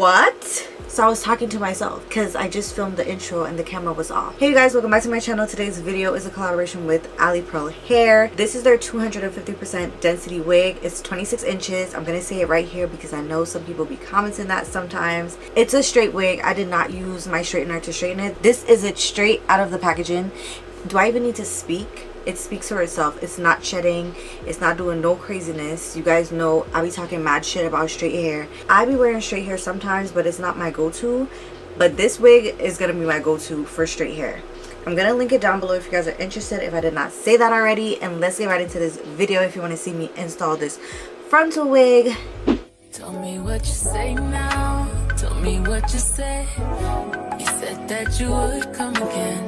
What? So I was talking to myself because I just filmed the intro and the camera was off. Hey you guys, welcome back to my channel. Today's video is a collaboration with Alipearl hair. This is their 250% density wig. It's 26 inches. I'm gonna say it right here because I know some people be commenting that sometimes. It's a straight wig. I did not use my straightener to straighten it. This is it straight out of the packaging. Do I even need to speak? It speaks for itself. It's not shedding. It's not doing no craziness. You guys know I be talking mad shit about straight hair. I be wearing straight hair sometimes, but it's not my go-to. But this wig is gonna be my go-to for straight hair. I'm gonna link it down below if you guys are interested, if I did not say that already. And let's get right into this video if you want to see me install this frontal wig. Tell me what you say now. Tell me what you say. You said that you would come again.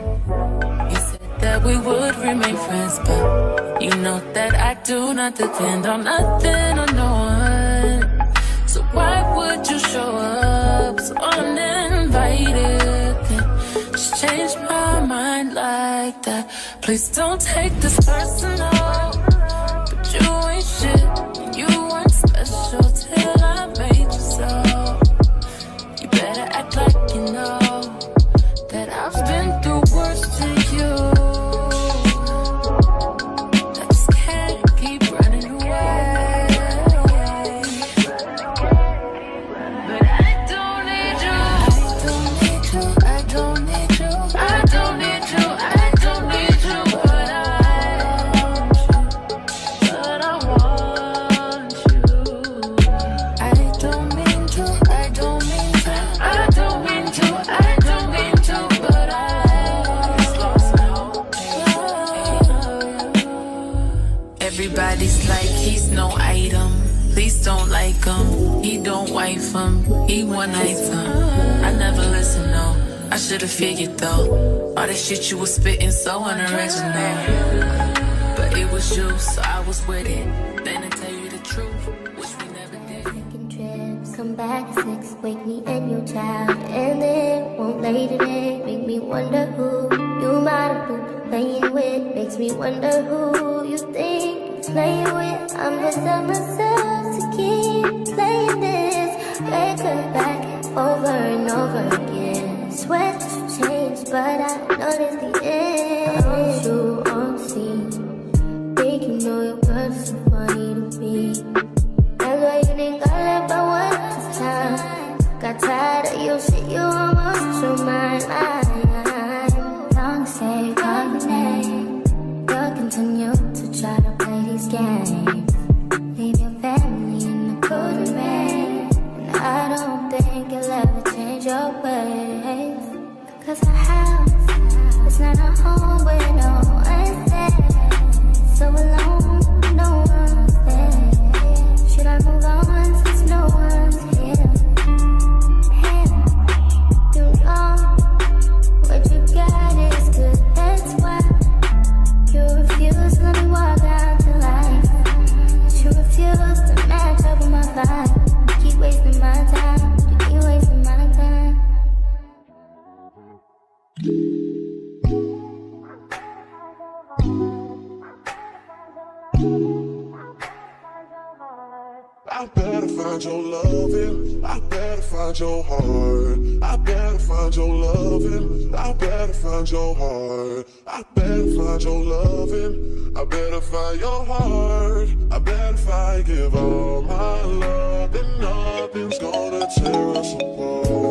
You said that we would remain friends, but you know that I do not depend on nothing or no one. So why would you show up so uninvited? Just change my mind like that. Please don't take this personal, but you ain't shit. You weren't special till I made you so. You better act like you know that I've been through worse to you. Everybody's like he's no item. Please don't like him. He don't wife him. He one item. I never listen, no. I should've figured though. All that shit you was spitting so unoriginal. But it was you, so I was with it. Then to tell you the truth, which we never did. Taking trips, come back at 6, wake me and your child, and then won't lay today. Make me wonder who you might have been playing with. Makes me wonder who you think playing with. I'm gonna tell myself to keep playing this record back over and over again. Swear that you changed, but I noticed the end. I want you on the scene. Think you know your girl is so funny to me. That's why you didn't got left by one time. Got tired of your shit, you almost your mind. Long say call your name. You'll continue to try to play these games. Leave your family in the cold rain. And I don't think you'll ever change your ways. Cause a house is not a home where no one's there. So alone, no one's there. Should I move on since no one's here? You know what you got is good, that's why you refuse to let me walk out to life. You refuse to match up with my vibe. You keep wasting my time. You keep wasting my time. I better find your loving. I better find your heart. I better find your loving. I better find your heart. I better find your loving. I better find your heart. I bet if I give all my love, then nothing's gonna tear us apart.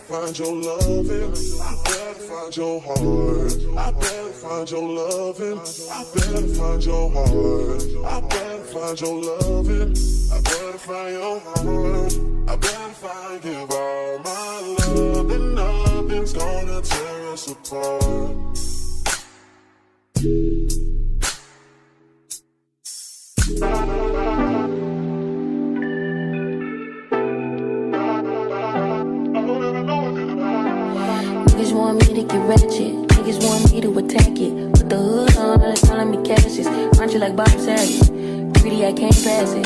Find your loving, I better find your heart. I better find your loving, I better find your heart. I better find your loving, I better find your heart. I better find, give all my love, and nothing's gonna tear us apart. Niggas want me to get ratchet. Niggas want me to attack it. Put the hood on, they're telling me cashes. Aren't you like Bob Saget? Greedy, I can't pass it.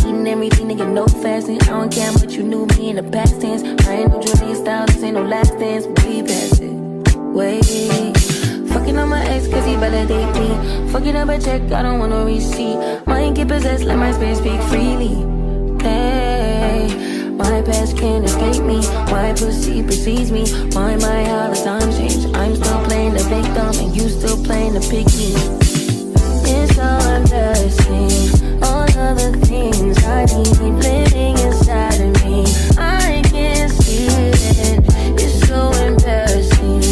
Eating and everything to get no fasting. I don't care what you knew me in the past tense. I ain't no Julia style, this ain't no last dance. Way past it, way. Fucking on my ex cause he validate me. Fucking up a check, I don't want no receipt. Mind get possessed, let my spirit speak freely. Hey, my past can't escape me. My pussy precedes me. Why my how the time change? I'm still playing the victim and you still playing the picky. It's so embarrassing. All of the things I need living inside of me. I can't see it. It's so embarrassing.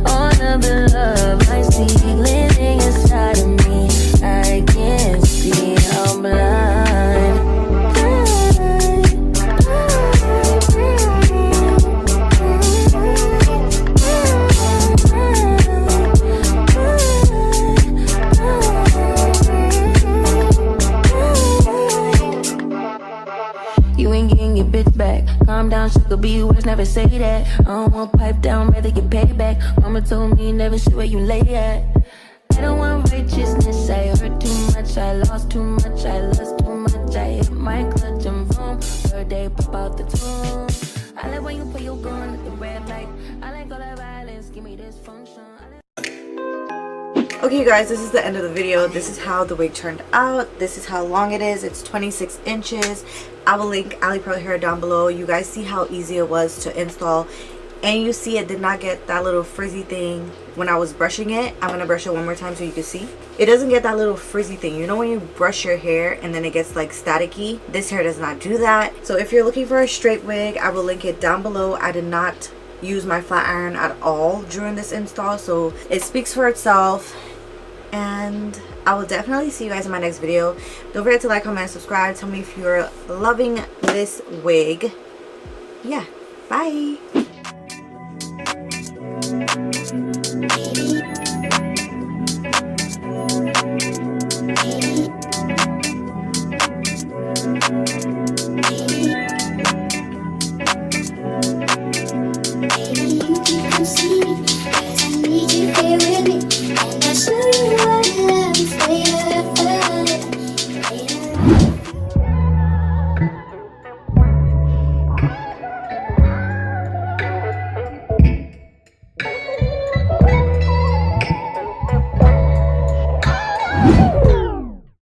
All of the love I see living inside of me. I can't see. I'm blind. Calm down, sugar, be worse, never say that. I don't want pipe down, rather get paid back. Mama told me never see where you lay at. I don't want righteousness, I hurt too much, I lost too much, I lost too much. I hit my clutch and vroom, third day pop out the tomb. I like when you put your gun at the red light. I like all that violence, give me this function. Okay, you guys, this is the end of the video. This is how the wig turned out. This is how long it is. It's 26 inches. I will link Alipearl hair down below. You guys see how easy it was to install, and you see it did not get that little frizzy thing when I was brushing it. I'm gonna brush it one more time so you can see. It doesn't get that little frizzy thing. You know when you brush your hair and then it gets like staticky? This hair does not do that. So if you're looking for a straight wig, I will link it down below. I did not use my flat iron at all during this install, so it speaks for itself. And I will definitely see you guys in my next video. Don't forget to like, comment, and subscribe. Tell me if you're loving this wig. Yeah, bye.